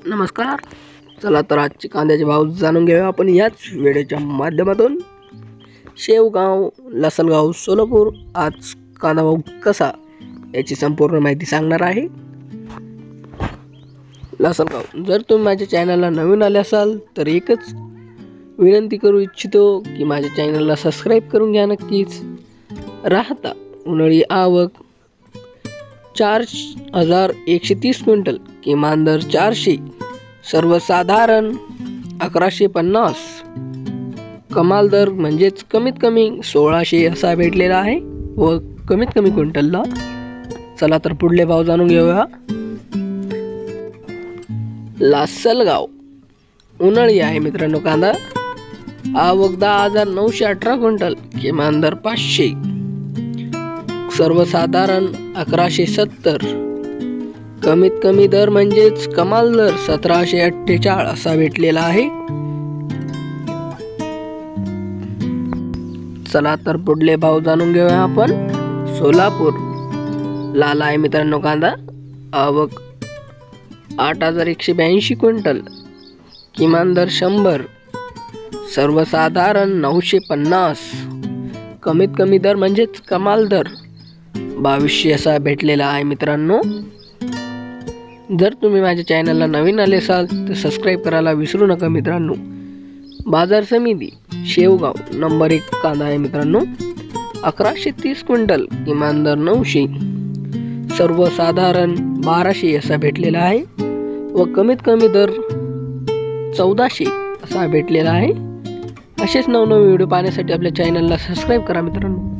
नमस्कार. चला तर आजचे कांद्याचे भाव जाणून घेऊया आपण याच व्हिडिओच्या माध्यमातून. शेवगाव, लासलगाव, सोलापूर आज कांदा भाव कसा याची संपूर्ण माहिती सांगणार आहे. लासलगाव, जर तुम्ही माझ्या चॅनलला नवीन आले असाल तर एकच विनंती करू इच्छितो की माझ्या चॅनलला सबस्क्राईब करून घ्या नक्कीच. राहता उन्हाळी आवक 4,130 क्विंटल, किमान दर 400, सर्वसाधारण 1150, कमाल दर म्हणजेच कमीत कमी 1600 असा भेटलेला आहे व कमीत कमी क्विंटलला. चला तर पुढले भाव जाणून घेऊया. लासलगाव उन्हाळी आहे मित्रांनो कांदा. आवक 10,918 क्विंटल, किमान दर 500, सर्वसाधारण 1170, कमीत कमी दर म्हणजेच कमाल दर 1748 असा भेटलेला आहे. चला तर पुढले भाव जाणून घेऊया आपण. सोलापूर लाल आहे मित्रांनो कांदा. आवक 8,182 क्विंटल, किमान दर 100, सर्वसाधारण 950, कमीत कमी दर म्हणजेच कमाल दर 2200 असा भेटलेला आहे मित्रांनो. जर तुम्ही माझ्या चॅनलला नवीन आले असाल तर सबस्क्राईब करायला विसरू नका मित्रांनो. बाजार समिती शेवगाव नंबर 1 कांदा आहे मित्रांनो. 1130 क्विंटल, किमान दर 900, सर्वसाधारण 1200 असा भेटलेला आहे व कमीत कमी दर 1400 असा भेटलेला आहे. असेच नवनवीन व्हिडिओ पाहण्यासाठी आपल्या चॅनलला सबस्क्राईब करा मित्रांनो.